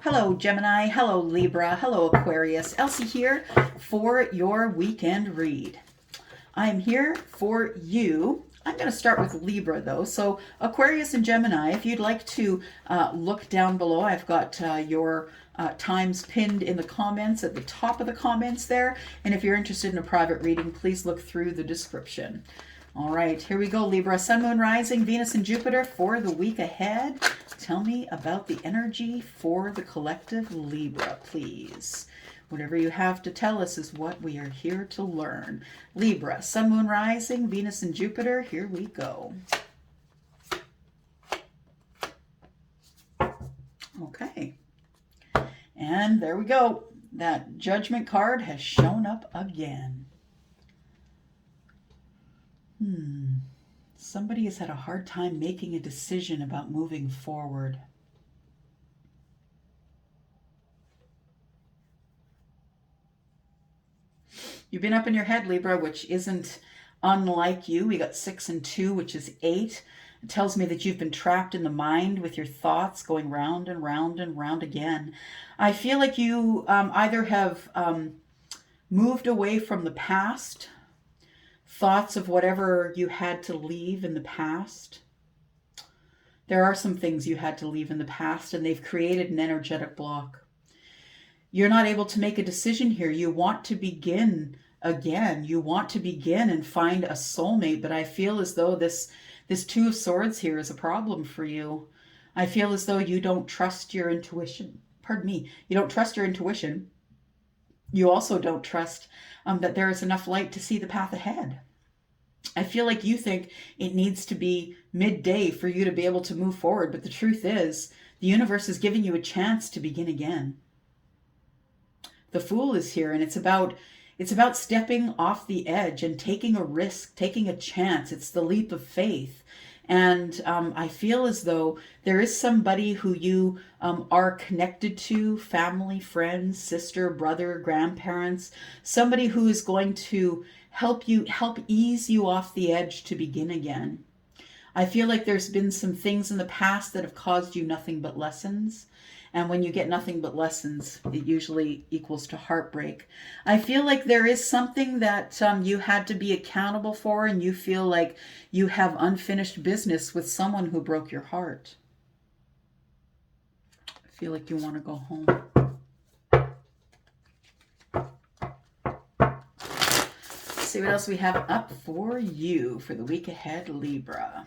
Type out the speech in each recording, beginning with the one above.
Hello, Gemini. Hello, Libra. Hello, Aquarius. Elsie here for your weekend read. I'm here for you. I'm going to start with Libra, though. So, Aquarius and Gemini, if you'd like to look down below, I've got your times pinned in the comments at the top of the comments there. And if you're interested in a private reading, please look through the description. All right, here we go, Libra. Sun, Moon, Rising, Venus, and Jupiter for the week ahead. Tell me about the energy for the collective Libra, please. Whatever you have to tell us is what we are here to learn. Libra, Sun, Moon, Rising, Venus, and Jupiter. Here we go. Okay. And there we go. That Judgment card has shown up again. Somebody has had a hard time making a decision about moving forward. You've been up in your head, Libra, which isn't unlike you. We got 6 and 2, which is 8. It tells me that you've been trapped in the mind with your thoughts going round and round and round again. I feel like you either have moved away from the past, thoughts of whatever you had to leave in the past. There are some things you had to leave in the past, and they've created an energetic block. You're not able to make a decision here. You want to begin again. You want to begin and find a soulmate, but I feel as though this Two of Swords here is a problem for you. I feel as though you don't trust your intuition. Pardon me. You don't trust your intuition. You also don't trust that there is enough light to see the path ahead. I feel like you think it needs to be midday for you to be able to move forward, but the truth is the universe is giving you a chance to begin again. The Fool is here, and it's about stepping off the edge and taking a risk, taking a chance. It's the leap of faith. And I feel as though there is somebody who you are connected to, family, friends, sister, brother, grandparents, somebody who is going to help ease you off the edge to begin again. I feel like there's been some things in the past that have caused you nothing but lessons. And when you get nothing but lessons, it usually equals to heartbreak. I feel like there is something that you had to be accountable for, and you feel like you have unfinished business with someone who broke your heart. I feel like you want to go home. Let's see what else we have up for you for the week ahead, Libra.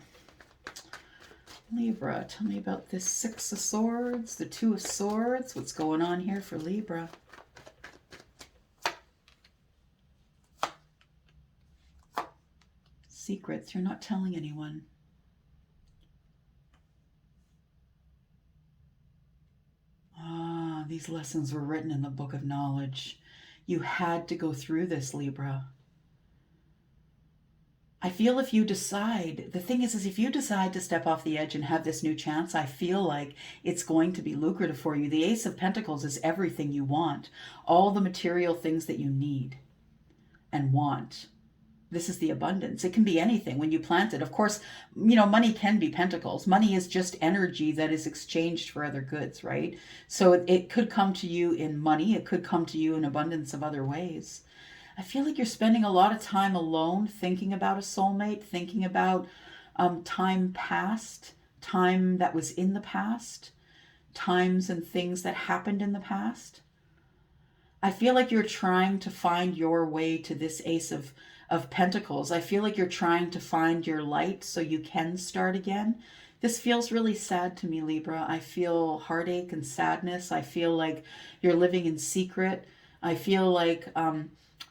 Libra, tell me about this 6 of Swords, the 2 of Swords. What's going on here for Libra? Secrets you're not telling anyone. These lessons were written in the book of knowledge. You had to go through this, Libra. I feel if you decide, the thing is if you decide to step off the edge and have this new chance, I feel like it's going to be lucrative for you. The Ace of Pentacles is everything you want. All the material things that you need and want. This is the abundance. It can be anything when you plant it. Of course, money can be pentacles. Money is just energy that is exchanged for other goods, right? So it could come to you in money. It could come to you in abundance of other ways. I feel like you're spending a lot of time alone thinking about a soulmate, thinking about time past, time that was in the past, times and things that happened in the past. I feel like you're trying to find your way to this Ace of Pentacles. I feel like you're trying to find your light so you can start again. This feels really sad to me, Libra. I feel heartache and sadness. I feel like you're living in secret. I feel like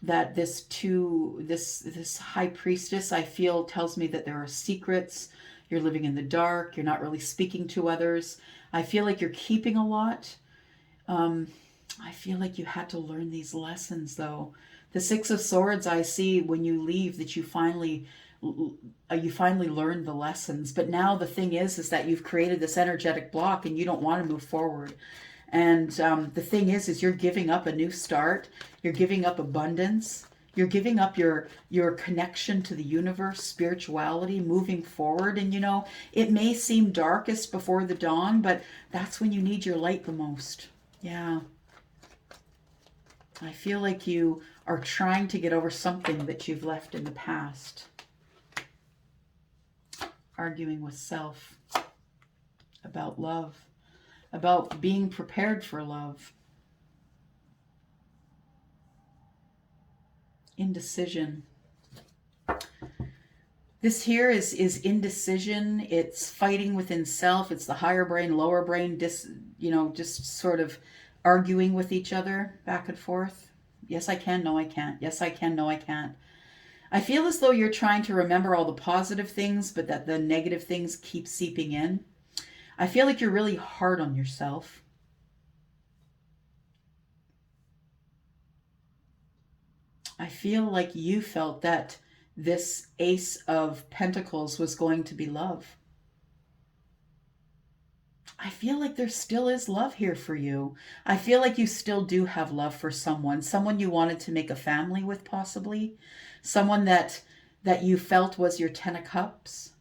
that this High Priestess, I feel, tells me that there are secrets. You're living in the dark. You're not really speaking to others. I feel like you're keeping a lot. I feel like you had to learn these lessons, though. The 6 of Swords, I see when you leave that you finally learned the lessons. But now the thing is that you've created this energetic block and you don't want to move forward. And the thing is you're giving up a new start. You're giving up abundance. You're giving up your connection to the universe, spirituality, moving forward. And it may seem darkest before the dawn, but that's when you need your light the most. Yeah. I feel like you are trying to get over something that you've left in the past. Arguing with self about love, about being prepared for love. Indecision. This here is indecision. It's fighting within self. It's the higher brain, lower brain, just sort of arguing with each other back and forth. Yes, I can. No, I can't. Yes, I can. No, I can't. I feel as though you're trying to remember all the positive things, but that the negative things keep seeping in. I feel like you're really hard on yourself. I feel like you felt that this Ace of Pentacles was going to be love. I feel like there still is love here for you. I feel like you still do have love for someone you wanted to make a family with, possibly. Someone that you felt was your Ten of Cups.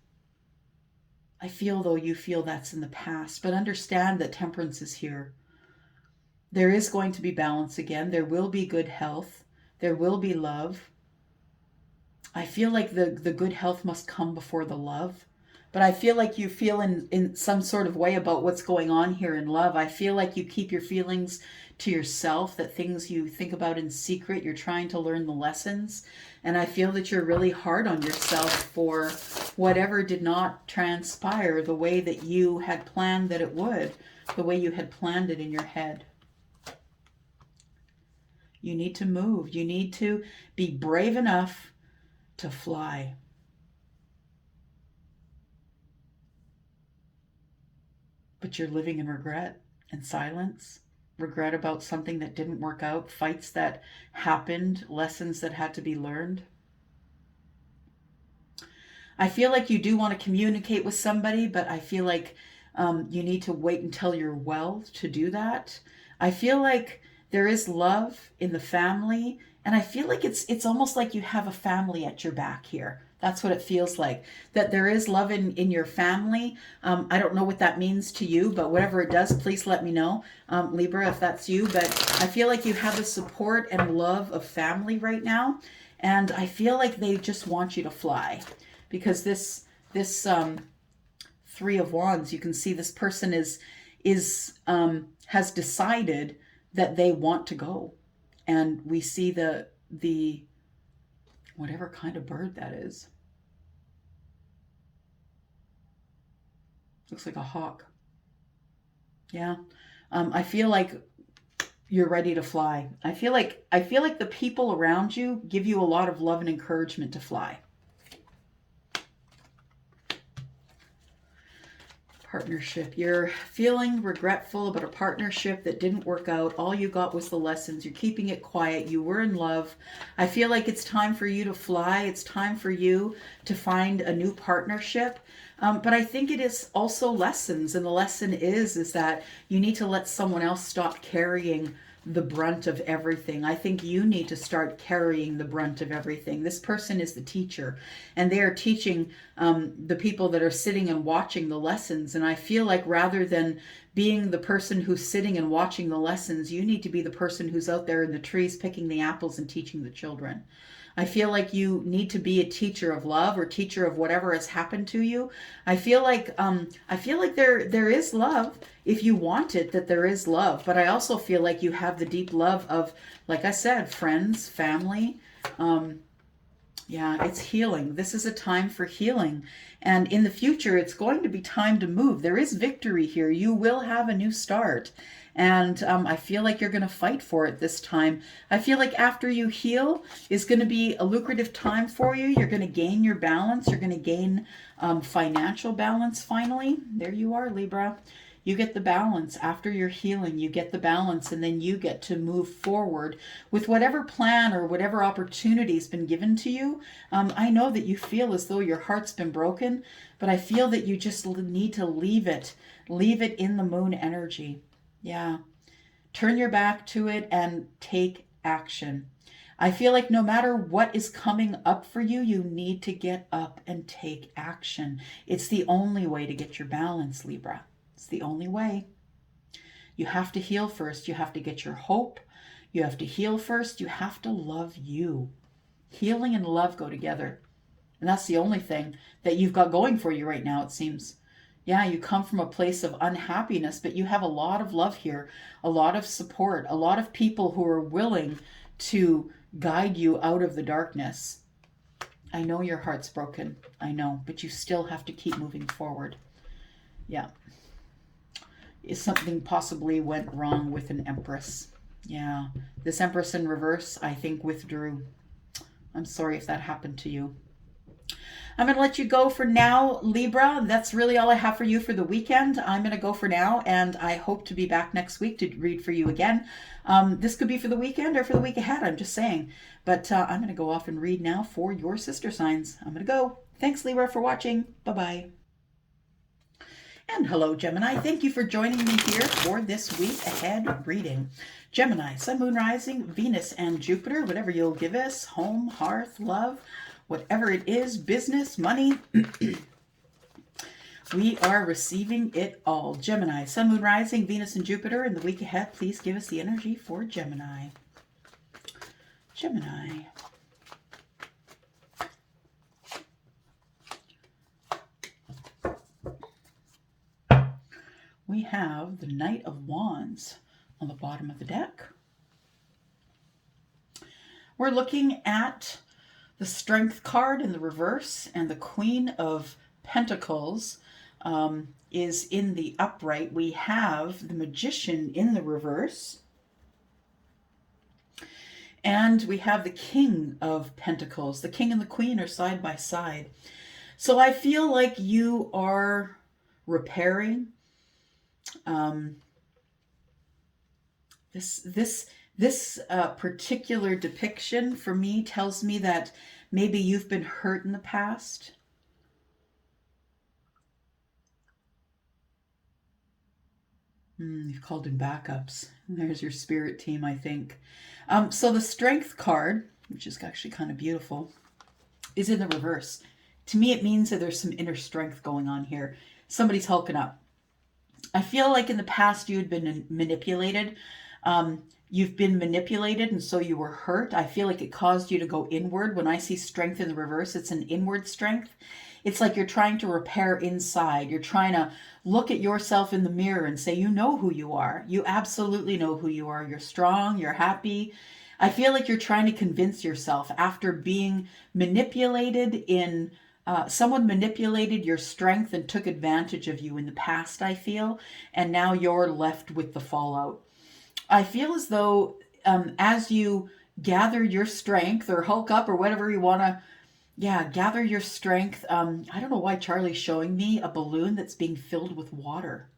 I feel, though, you feel that's in the past, but understand that Temperance is here. There is going to be balance again. There will be good health. There will be love. I feel like the good health must come before the love. But I feel like you feel in some sort of way about what's going on here in love. I feel like you keep your feelings to yourself, that things you think about in secret, you're trying to learn the lessons. And I feel that you're really hard on yourself for whatever did not transpire the way that you had planned that it would, the way you had planned it in your head. You need to move. You need to be brave enough to fly. But you're living in regret and silence. Regret about something that didn't work out, fights that happened, lessons that had to be learned. I feel like you do want to communicate with somebody, but I feel like you need to wait until you're well to do that. I feel like there is love in the family, and I feel like it's almost like you have a family at your back here. That's what it feels like, that there is love in your family. I don't know what that means to you, but whatever it does, please let me know, Libra, if that's you. But I feel like you have the support and love of family right now, and I feel like they just want you to fly, because this Three of Wands, you can see this person has decided that they want to go, and we see the whatever kind of bird that is. Looks like a hawk. Yeah. I feel like you're ready to fly. I feel like the people around you give you a lot of love and encouragement to fly. Partnership. You're feeling regretful about a partnership that didn't work out. All you got was the lessons. You're keeping it quiet. You were in love. I feel like it's time for you to fly. It's time for you to find a new partnership. But I think it is also lessons. And the lesson is that you need to let someone else stop carrying the brunt of everything. I think you need to start carrying the brunt of everything. This person is the teacher, and they are teaching the people that are sitting and watching the lessons. And I feel like rather than being the person who's sitting and watching the lessons, you need to be the person who's out there in the trees picking the apples and teaching the children. I feel like you need to be a teacher of love, or teacher of whatever has happened to you. I feel like there is love if you want it, that there is love. But I also feel like you have the deep love of, like I said, friends, family. Yeah, it's healing. This is a time for healing. And in the future, it's going to be time to move. There is victory here. You will have a new start. And I feel like you're going to fight for it this time. I feel like after you heal is going to be a lucrative time for you. You're going to gain your balance. You're going to gain financial balance finally. There you are, Libra. You get the balance. After your healing, you get the balance, and then you get to move forward with whatever plan or whatever opportunity has been given to you. I know that you feel as though your heart's been broken, but I feel that you just need to leave it in the moon energy. Yeah. Turn your back to it and take action. I feel like no matter what is coming up for you, you need to get up and take action. It's the only way to get your balance, Libra. It's the only way. You have to heal first. You have to get your hope. You have to heal first. You have to love you. Healing and love go together. And that's the only thing that you've got going for you right now, it seems. Yeah, you come from a place of unhappiness, but you have a lot of love here, a lot of support, a lot of people who are willing to guide you out of the darkness. I know your heart's broken. I know, but you still have to keep moving forward. Yeah. Something possibly went wrong with an Empress. Yeah. This Empress in reverse, I think, withdrew. I'm sorry if that happened to you. I'm going to let you go for now, Libra. That's really all I have for you for the weekend. I'm going to go for now, and I hope to be back next week to read for you again. This could be for the weekend or for the week ahead, I'm just saying. But I'm going to go off and read now for your sister signs. I'm going to go. Thanks, Libra, for watching. Bye-bye. And hello, Gemini. Thank you for joining me here for this week ahead reading. Gemini, Sun, Moon, Rising, Venus, and Jupiter, whatever you'll give us, home, hearth, love, whatever it is, business, money, we are receiving it all. Gemini, Sun, Moon, Rising, Venus, and Jupiter. In the week ahead, please give us the energy for Gemini. Gemini. We have the Knight of Wands on the bottom of the deck. We're looking at the Strength card in the reverse, and the Queen of Pentacles is in the upright. We have the Magician in the reverse. And we have the King of Pentacles. The King and the Queen are side by side. So I feel like you are repairing. This particular depiction for me tells me that maybe you've been hurt in the past. You've called in backups. There's your spirit team, I think. So the Strength card, which is actually kind of beautiful, is in the reverse. To me, it means that there's some inner strength going on here. Somebody's hulking up. I feel like in the past you had been manipulated. You've been manipulated, and so you were hurt. I feel like it caused you to go inward. When I see strength in the reverse, it's an inward strength. It's like you're trying to repair inside. You're trying to look at yourself in the mirror and say, you know who you are. You absolutely know who you are. You're strong. You're happy. I feel like you're trying to convince yourself after being manipulated in someone manipulated your strength and took advantage of you in the past, I feel, and now you're left with the fallout. I feel as though as you gather your strength or hulk up or whatever you want to, gather your strength. I don't know why Charlie's showing me a balloon that's being filled with water.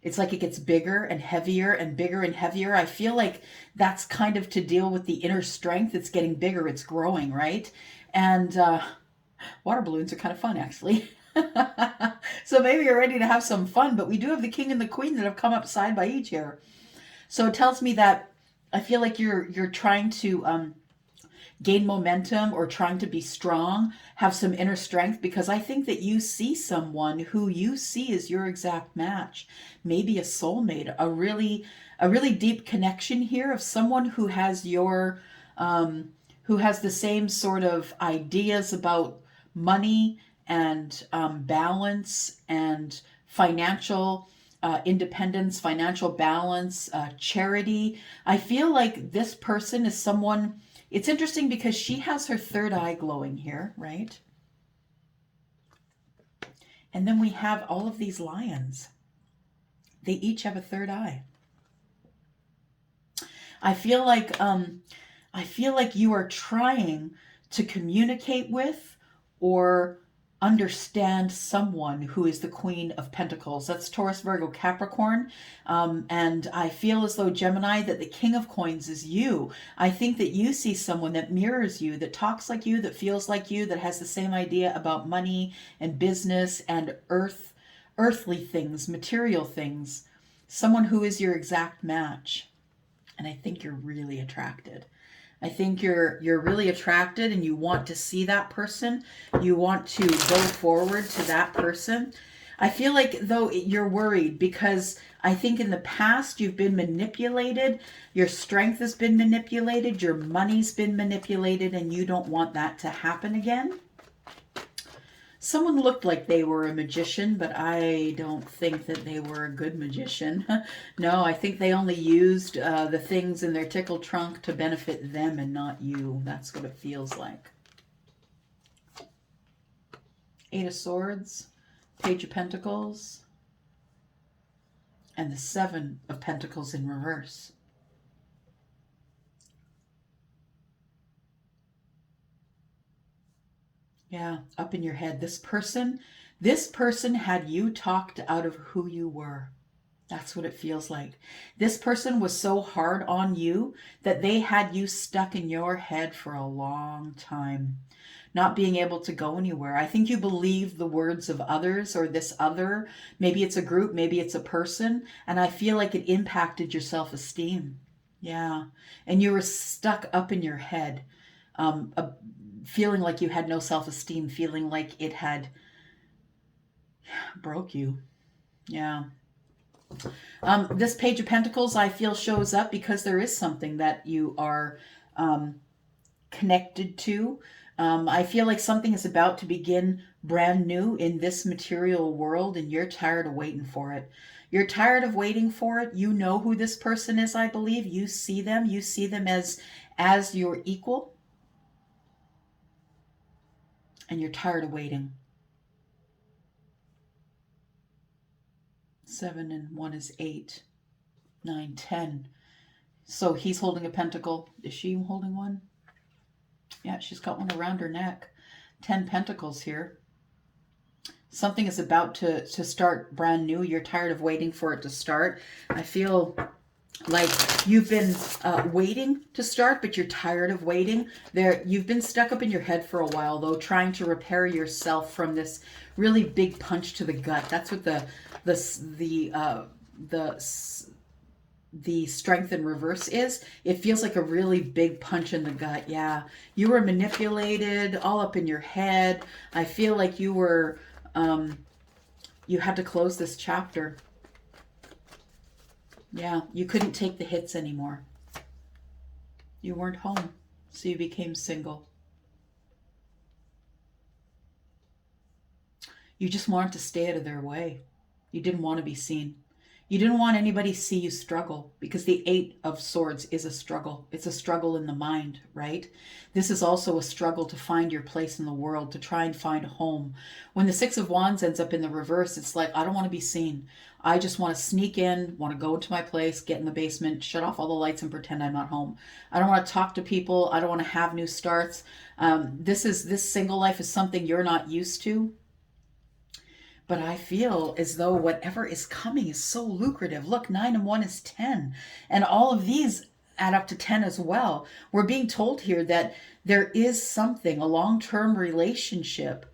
It's like it gets bigger and heavier and bigger and heavier. I feel like that's kind of to deal with the inner strength. It's getting bigger. It's growing, right? And water balloons are kind of fun, actually. So maybe you're ready to have some fun, but we do have the King and the Queen that have come up side by each here. So it tells me that I feel like you're trying to gain momentum or trying to be strong, have some inner strength, because I think that you see someone who you see as your exact match, maybe a soulmate, a really deep connection here of someone who has your who has the same sort of ideas about money and balance and financial independence, financial balance, charity. I feel like this person is someone, it's interesting because she has her third eye glowing here, right? And then we have all of these lions. They each have a third eye. I feel like you are trying to communicate with or understand someone who is the Queen of Pentacles. That's Taurus, Virgo, Capricorn. And I feel as though, Gemini, that the King of Coins is you. I think that you see someone that mirrors you, that talks like you, that feels like you, that has the same idea about money and business and earthly things, material things. Someone who is your exact match. And I think you're really attracted. I think you're really attracted and you want to see that person. You want to go forward to that person. I feel like, though, you're worried because I think in the past you've been manipulated. Your strength has been manipulated. Your money's been manipulated, and you don't want that to happen again. Someone looked like they were a magician, but I don't think that they were a good magician. No, I think they only used the things in their tickle trunk to benefit them and not you. That's what it feels like. Eight of Swords, Page of Pentacles, and the Seven of Pentacles in reverse. Yeah, up in your head. This person had you talked out of who you were. That's what it feels like. This person was so hard on you that they had you stuck in your head for a long time, not being able to go anywhere. I think you believe the words of others, or this other. Maybe it's a group, maybe it's a person. And I feel like it impacted your self-esteem. Yeah. And you were stuck up in your head, feeling like you had no self-esteem, feeling like it had broke you. Yeah. This Page of Pentacles, I feel, shows up because there is something that you are connected to. I feel like something is about to begin brand new in this material world, and you're tired of waiting for it. You're tired of waiting for it. You know who this person is, I believe. You see them. You see them as your equal. And you're tired of waiting. 7 and 1 is 8. 9, 10. So he's holding a pentacle. Is she holding one? Yeah, she's got one around her neck. 10 pentacles here. Something is about to start brand new. You're tired of waiting for it to start. I feel like you've been waiting to start, but you're tired of waiting. You've been stuck up in your head for a while, though, trying to repair yourself from this really big punch to the gut. That's what the strength in reverse is. It feels like a really big punch in the gut. Yeah, you were manipulated, all up in your head. I feel like you were you had to close this chapter. Yeah, you couldn't take the hits anymore. You weren't home, so you became single. You just wanted to stay out of their way. You didn't want to be seen. You didn't want anybody to see you struggle, because the 8 of Swords is a struggle. It's a struggle in the mind, right? This is also a struggle to find your place in the world, to try and find home. When the 6 of Wands ends up in the reverse, it's like, I don't want to be seen. I just want to sneak in, want to go to my place, get in the basement, shut off all the lights and pretend I'm not home. I don't want to talk to people. I don't want to have new starts. This single life is something you're not used to. But I feel as though whatever is coming is so lucrative. Look, 9 and 1 is 10. And all of these add up to 10 as well. We're being told here that there is something, a long-term relationship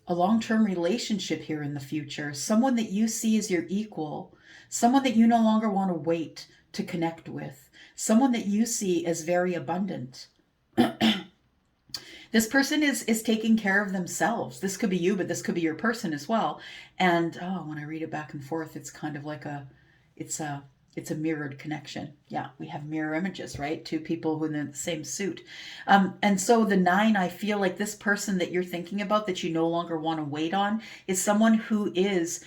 here in the future. Someone that you see as your equal. Someone that you no longer want to wait to connect with. Someone that you see as very abundant. This person is taking care of themselves. This could be you, but this could be your person as well. And when I read it back and forth, it's kind of like it's a mirrored connection. Yeah, we have mirror images, right? Two people who are in the same suit. And so the 9, I feel like this person that you're thinking about, that you no longer want to wait on, is someone who is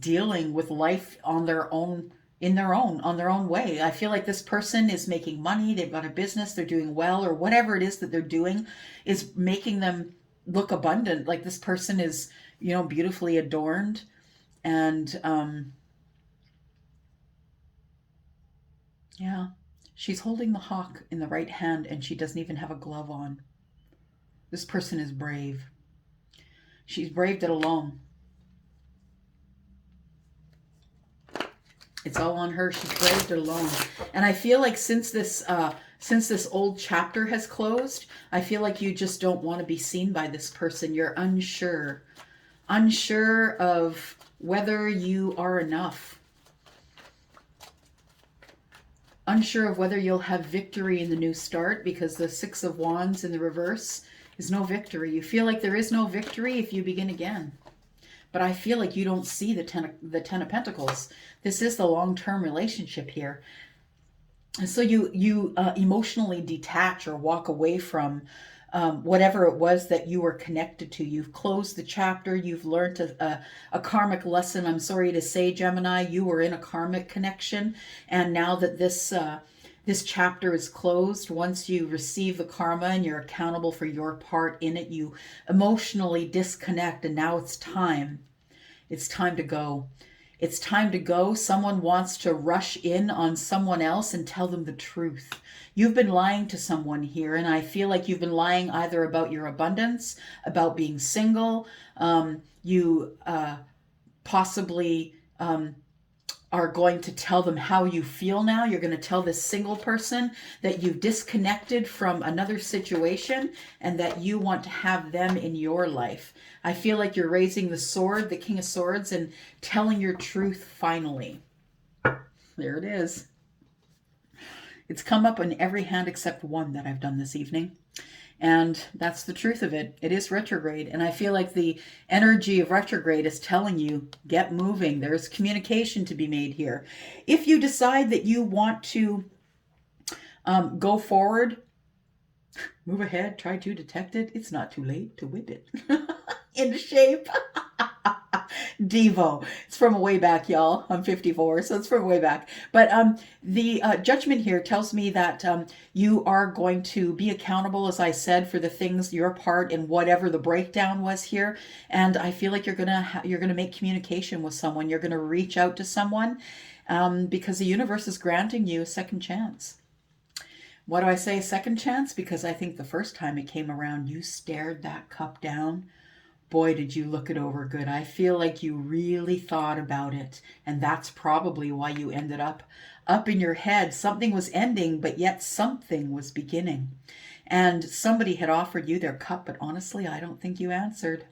dealing with life on their own way. I feel like this person is making money, they've got a business, they're doing well, or whatever it is that they're doing is making them look abundant. Like this person is, beautifully adorned. And yeah, she's holding the hawk in the right hand, and she doesn't even have a glove on. This person is brave. She's braved it alone. It's all on her. She's braved it alone. And I feel like since this old chapter has closed, I feel like you just don't want to be seen by this person. You're unsure of whether you are enough. Unsure of whether you'll have victory in the new start, because the 6 of Wands in the reverse is no victory. You feel like there is no victory if you begin again. but I feel like you don't see the Ten of Pentacles. This is the long-term relationship here. And so you emotionally detach or walk away from whatever it was that you were connected to. You've closed the chapter. You've learned a karmic lesson. I'm sorry to say, Gemini, you were in a karmic connection. And now that this chapter is closed, once you receive the karma and you're accountable for your part in it, you emotionally disconnect. And now it's time. It's time to go. It's time to go. Someone wants to rush in on someone else and tell them the truth. You've been lying to someone here, and I feel like you've been lying either about your abundance, about being single. You possibly are going to tell them how you feel now. You're going to tell this single person that you've disconnected from another situation and that you want to have them in your life. I feel like you're raising the sword, the King of Swords, and telling your truth finally. There it is. It's come up on every hand except one that I've done this evening. And that's the truth of it. It is retrograde. And I feel like the energy of retrograde is telling you, get moving. There's communication to be made here. If you decide that you want to go forward, move ahead, try to detect it, it's not too late to whip it into shape. Devo. It's from way back, y'all. I'm 54, so it's from way back. But the judgment here tells me that you are going to be accountable, as I said, for the things, your part in whatever the breakdown was here. And I feel like you're gonna make communication with someone. You're gonna reach out to someone because the universe is granting you a second chance. Why do I say second chance? Because I think the first time it came around, you stared that cup down. Boy, did you look it over good. I feel like you really thought about it. And that's probably why you ended up in your head. Something was ending, but yet something was beginning. And somebody had offered you their cup, but honestly, I don't think you answered.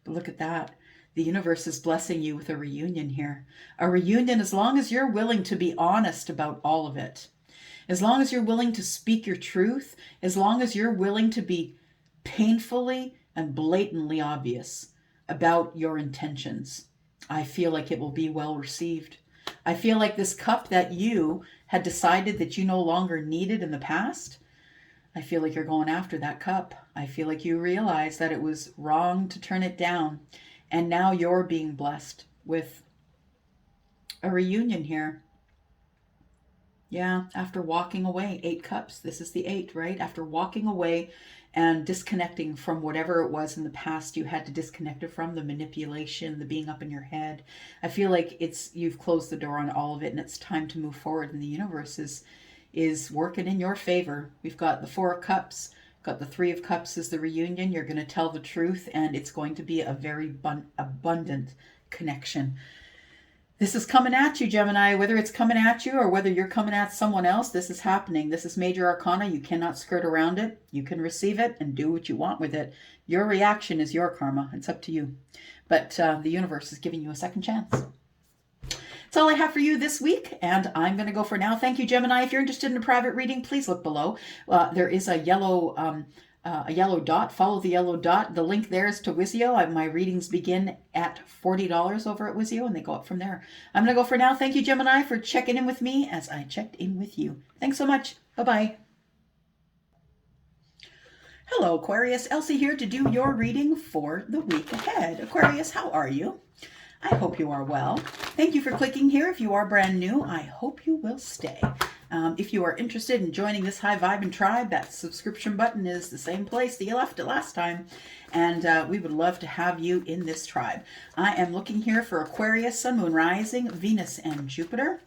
But look at that. The universe is blessing you with a reunion here. A reunion as long as you're willing to be honest about all of it. As long as you're willing to speak your truth. As long as you're willing to be painfully and blatantly obvious about your intentions. I feel like it will be well received. I feel like this cup that you had decided that you no longer needed in the past, I feel like you're going after that cup. I feel like you realize that it was wrong to turn it down. And now you're being blessed with a reunion here. Yeah, after walking away, 8 cups. This is the 8, right? After walking away and disconnecting from whatever it was in the past you had to disconnect it from, the manipulation, the being up in your head. I feel like you've closed the door on all of it and it's time to move forward, and the universe is working in your favor. We've got the 4 of Cups, got the 3 of Cups as the reunion. You're going to tell the truth and it's going to be a very abundant connection. This is coming at you, Gemini, whether it's coming at you or whether you're coming at someone else. This is happening. This is major arcana. You cannot skirt around it. You can receive it and do what you want with it. Your reaction is your karma. It's up to you. But the universe is giving you a second chance. That's all I have for you this week, and I'm going to go for now. Thank you, Gemini. If you're interested in a private reading, please look below. There is a yellow dot. Follow the yellow dot. The link there is to Wizio. My readings begin at $40 over at Wizio, and they go up from there. I'm going to go for now. Thank you, Gemini, for checking in with me as I checked in with you. Thanks so much. Bye-bye. Hello, Aquarius. Elsie here to do your reading for the week ahead. Aquarius, how are you? I hope you are well. Thank you for clicking here. If you are brand new, I hope you will stay. If you are interested in joining this high vibing tribe, that subscription button is the same place that you left it last time. And we would love to have you in this tribe. I am looking here for Aquarius, Sun, Moon, Rising, Venus, and Jupiter.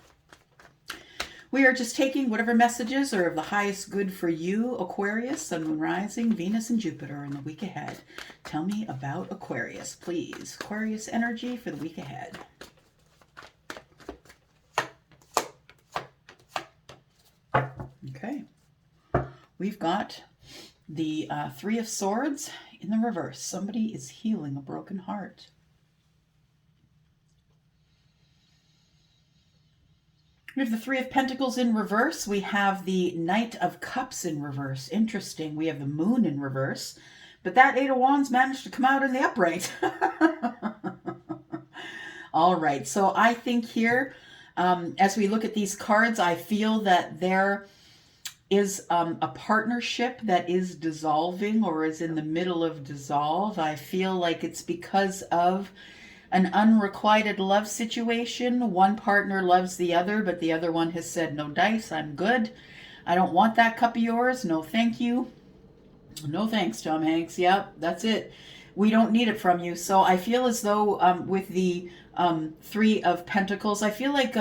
We are just taking whatever messages are of the highest good for you, Aquarius, Sun, Moon, Rising, Venus, and Jupiter in the week ahead. Tell me about Aquarius, please. Aquarius energy for the week ahead. Okay. We've got the 3 of Swords in the reverse. Somebody is healing a broken heart. We have the 3 of Pentacles in reverse. We have the Knight of Cups in reverse. Interesting. We have the Moon in reverse. But that 8 of Wands managed to come out in the upright. All right. So I think here, as we look at these cards, I feel that there is a partnership that is dissolving or is in the middle of dissolve. I feel like it's because of an unrequited love situation. One partner loves the other, but the other one has said, no dice, I'm good. I don't want that cup of yours. No, thank you. No thanks, Tom Hanks. Yep, that's it. We don't need it from you. So I feel as though with the Three of Pentacles, I feel like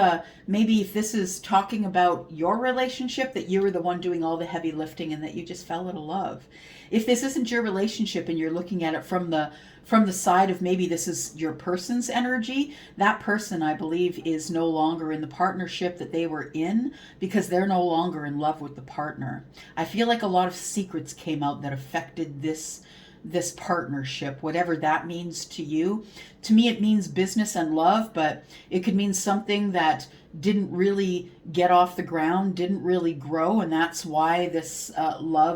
maybe if this is talking about your relationship, that you were the one doing all the heavy lifting and that you just fell out of love. If this isn't your relationship and you're looking at it from the side of maybe this is your person's energy, that person, I believe, is no longer in the partnership that they were in because they're no longer in love with the partner. I feel like a lot of secrets came out that affected this partnership, whatever that means to you. To me, it means business and love, but it could mean something that didn't really get off the ground, didn't really grow, and that's why this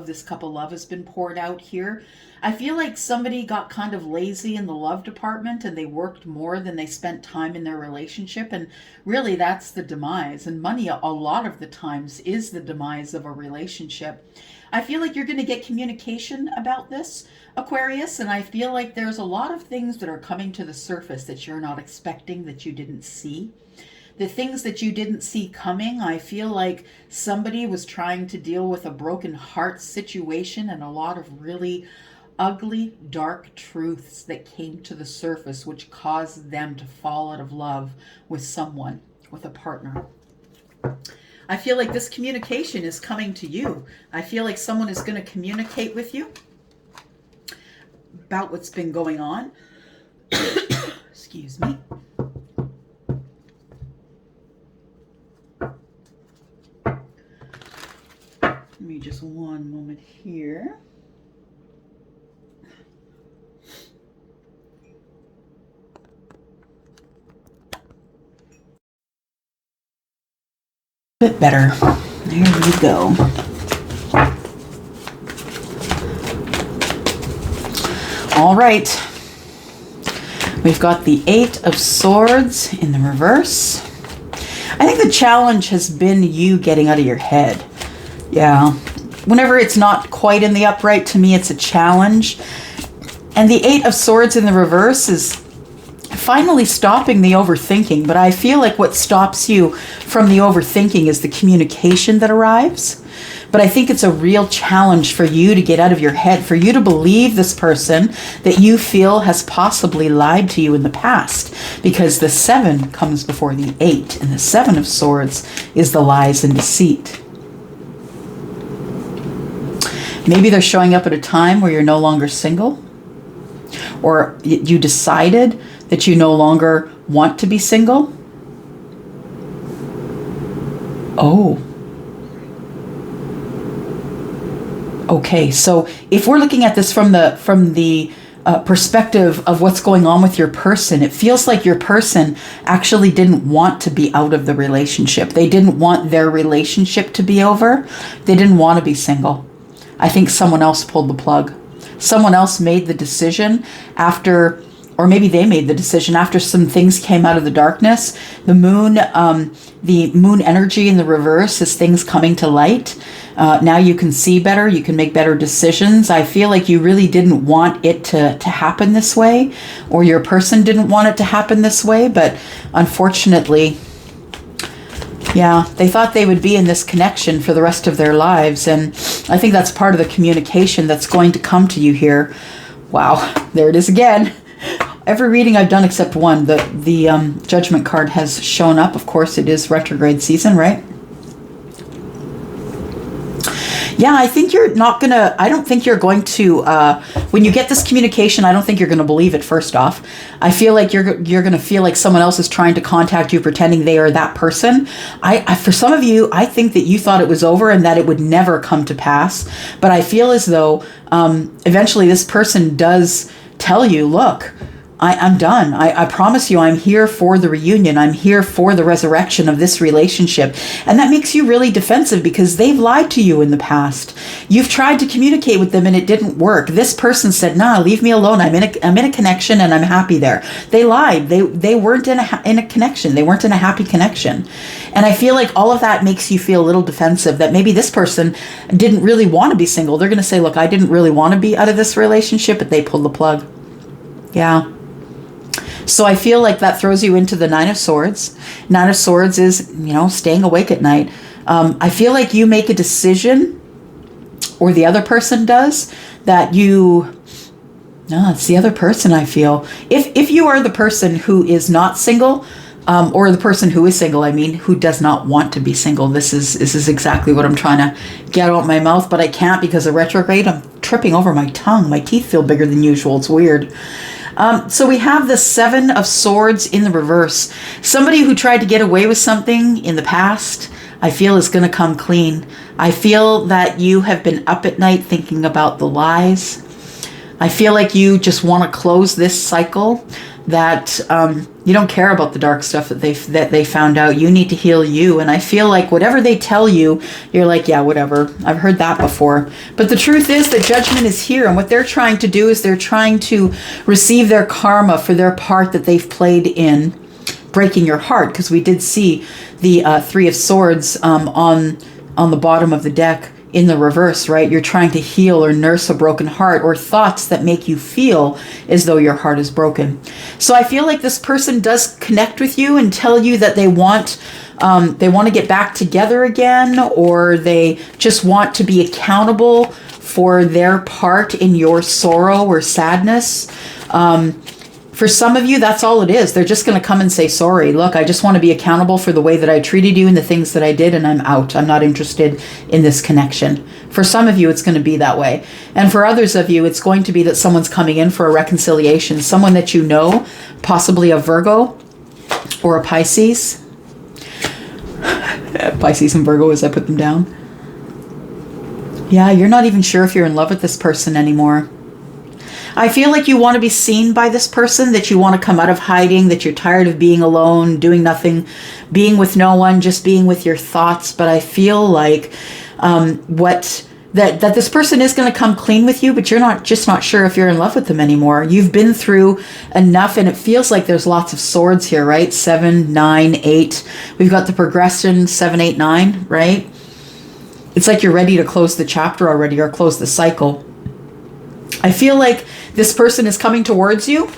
this cup of love has been poured out here. I feel like somebody got kind of lazy in the love department and they worked more than they spent time in their relationship, and really that's the demise. And money a lot of the times is the demise of a relationship. I feel like you're going to get communication about this, Aquarius, and I feel like there's a lot of things that are coming to the surface that you're not expecting, that you didn't see. The things that you didn't see coming, I feel like somebody was trying to deal with a broken heart situation and a lot of really ugly, dark truths that came to the surface, which caused them to fall out of love with someone, with a partner. I feel like this communication is coming to you. I feel like someone is going to communicate with you about what's been going on. Excuse me. Give me just one moment here. Bit better. There we go. All right. We've got the Eight of Swords in the reverse. I think the challenge has been you getting out of your head. Yeah. Whenever it's not quite in the upright, to me it's a challenge. And the Eight of Swords in the reverse is finally stopping the overthinking, but I feel like what stops you from the overthinking is the communication that arrives. But I think it's a real challenge for you to get out of your head, for you to believe this person that you feel has possibly lied to you in the past, because the 7 comes before the 8, and the 7 of Swords is the lies and deceit. Maybe they're showing up at a time where you're no longer single, or you decided that you no longer want to be single. Oh. Okay, so if we're looking at this from the perspective of what's going on with your person, it feels like your person actually didn't want to be out of the relationship. They didn't want their relationship to be over. They didn't want to be single. I think someone else pulled the plug. Someone else made the decision after, or maybe they made the decision after some things came out of the darkness. The moon energy in the reverse is things coming to light. Now you can see better, you can make better decisions. I feel like you really didn't want it to happen this way, or your person didn't want it to happen this way, but unfortunately, yeah, they thought they would be in this connection for the rest of their lives, and I think that's part of the communication that's going to come to you here. Wow, there it is again. Every reading I've done except one, the Judgment card has shown up. Of course, it is retrograde season, right? Yeah, I think you're not going to, I don't think you're going to, when you get this communication, I don't think you're going to believe it, first off. I feel like you're going to feel like someone else is trying to contact you, pretending they are that person. For some of you, I think that you thought it was over and that it would never come to pass. But I feel as though eventually this person does tell you, look, I'm done. I promise you, I'm here for the reunion. I'm here for the resurrection of this relationship. And that makes you really defensive because they've lied to you in the past. You've tried to communicate with them and it didn't work. This person said, nah, leave me alone. I'm in a connection and I'm happy there. They lied. They weren't in a connection. They weren't in a happy connection. And I feel like all of that makes you feel a little defensive, that maybe this person didn't really want to be single. They're going to say, look, I didn't really want to be out of this relationship, but they pulled the plug. Yeah. So I feel like that throws you into the Nine of Swords. Nine of Swords is, staying awake at night. I feel like you make a decision, or the other person does, that no, it's the other person, I feel. If you are the person who is not single, or the person who is single, who does not want to be single. This is exactly what I'm trying to get out my mouth, but I can't because of retrograde. I'm tripping over my tongue. My teeth feel bigger than usual. It's weird. So we have the Seven of Swords in the reverse. Somebody who tried to get away with something in the past, I feel is going to come clean. I feel that you have been up at night thinking about the lies. I feel like you just want to close this cycle, that you don't care about the dark stuff that they found out. You need to heal you. And I feel like whatever they tell you, you're like, yeah, whatever. I've heard that before. But the truth is that judgment is here. And what they're trying to do is they're trying to receive their karma for their part that they've played in breaking your heart. Because we did see the Three of Swords on the bottom of the deck in the reverse, right? You're trying to heal or nurse a broken heart, or thoughts that make you feel as though your heart is broken. So I feel like this person does connect with you and tell you that they want to get back together again, or they just want to be accountable for their part in your sorrow or sadness. For some of you, that's all it is. They're just going to come and say, sorry, look, I just want to be accountable for the way that I treated you and the things that I did, and I'm out. I'm not interested in this connection. For some of you, it's going to be that way. And for others of you, it's going to be that someone's coming in for a reconciliation, someone that you know, possibly a Virgo or a Pisces. Pisces and Virgo as I put them down. Yeah, you're not even sure if you're in love with this person anymore. I feel like you want to be seen by this person, that you want to come out of hiding, that you're tired of being alone, doing nothing, being with no one, just being with your thoughts. But I feel like that this person is going to come clean with you, but you're not sure if you're in love with them anymore. You've been through enough, and it feels like there's lots of swords here, right? 7, 9, 8. We've got the progression 7, 8, 9, right? It's like you're ready to close the chapter already, or close the cycle. I feel like this person is coming towards you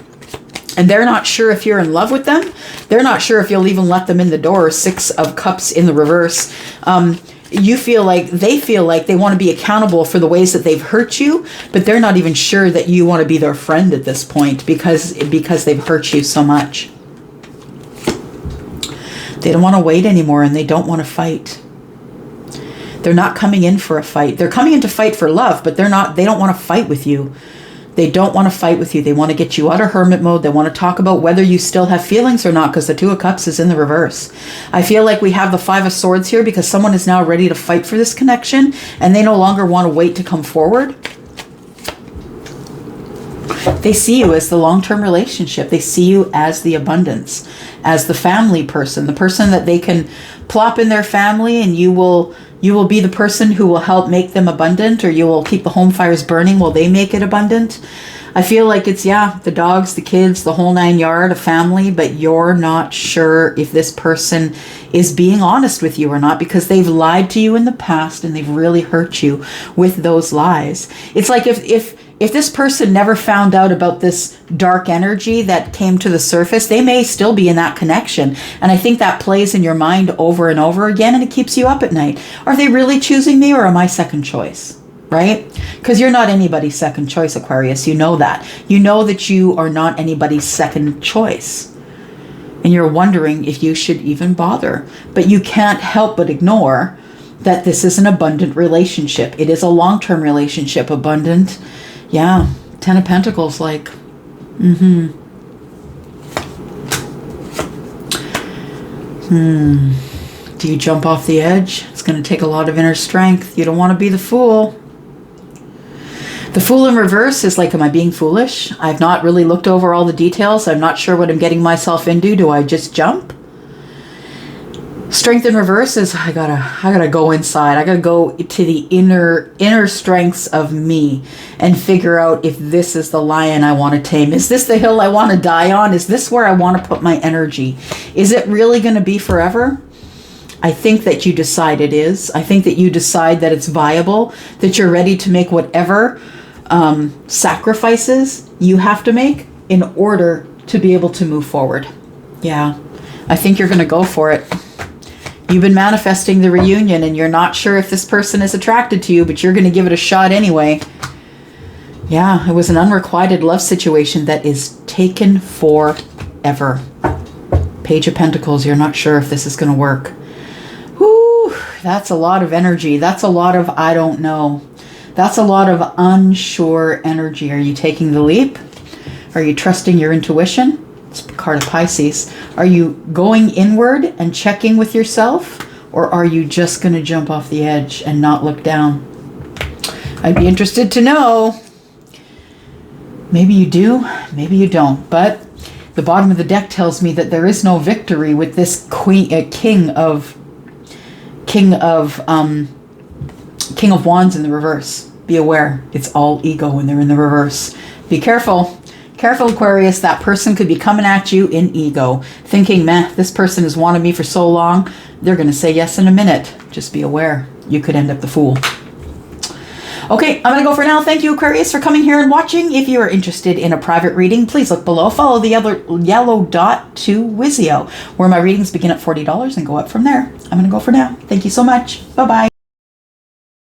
and they're not sure if you're in love with them. They're not sure if you'll even let them in the door. 6 of Cups in the reverse. They feel like they want to be accountable for the ways that they've hurt you, but they're not even sure that you want to be their friend at this point because they've hurt you so much. They don't want to wait anymore, and they don't want to fight. They're not coming in for a fight. They're coming in to fight for love, but they don't want to fight with you. They don't want to fight with you. They want to get you out of hermit mode. They want to talk about whether you still have feelings or not, because the 2 of Cups is in the reverse. I feel like we have the 5 of Swords here because someone is now ready to fight for this connection, and they no longer want to wait to come forward. They see you as the long-term relationship. They see you as the abundance, as the family person, the person that they can plop in their family, and you will be the person who will help make them abundant, or you will keep the home fires burning while they make it abundant. I feel like it's, the dogs, the kids, the whole 9 yards, a family, but you're not sure if this person is being honest with you or not, because they've lied to you in the past and they've really hurt you with those lies. It's like if this person never found out about this dark energy that came to the surface, they may still be in that connection. And I think that plays in your mind over and over again, and it keeps you up at night. Are they really choosing me, or am I second choice? Right? Because you're not anybody's second choice, Aquarius. You know that. You know that you are not anybody's second choice. And you're wondering if you should even bother. But you can't help but ignore that this is an abundant relationship. It is a long-term relationship. Abundant. Yeah, 10 of Pentacles, like, Do you jump off the edge? It's going to take a lot of inner strength. You don't want to be the fool. The Fool in reverse is like, am I being foolish? I've not really looked over all the details. I'm not sure what I'm getting myself into. Do I just jump? Strength in reverse is, I gotta go inside. I gotta go to the inner strengths of me and figure out if this is the lion I want to tame. Is this the hill I want to die on? Is this where I want to put my energy? Is it really going to be forever? I think that you decide it is. I think that you decide that it's viable, that you're ready to make whatever sacrifices you have to make in order to be able to move forward. Yeah, I think you're going to go for it. You've been manifesting the reunion and you're not sure if this person is attracted to you, but you're going to give it a shot anyway. Yeah, it was an unrequited love situation that is taken forever. Page of Pentacles, you're not sure if this is going to work. Whew, that's a lot of energy. That's a lot of I don't know. That's a lot of unsure energy. Are you taking the leap? Are you trusting your intuition? It's a card of Pisces. Are you going inward and checking with yourself? Or are you just going to jump off the edge and not look down? I'd be interested to know. Maybe you do, maybe you don't. But the bottom of the deck tells me that there is no victory with this king of Wands in the reverse. Be aware, it's all ego when they're in the reverse. Be careful. Careful, Aquarius. That person could be coming at you in ego, thinking, meh, this person has wanted me for so long. They're going to say yes in a minute. Just be aware. You could end up the fool. Okay, I'm going to go for now. Thank you, Aquarius, for coming here and watching. If you are interested in a private reading, please look below. Follow the yellow dot to Wizio, where my readings begin at $40 and go up from there. I'm going to go for now. Thank you so much. Bye-bye.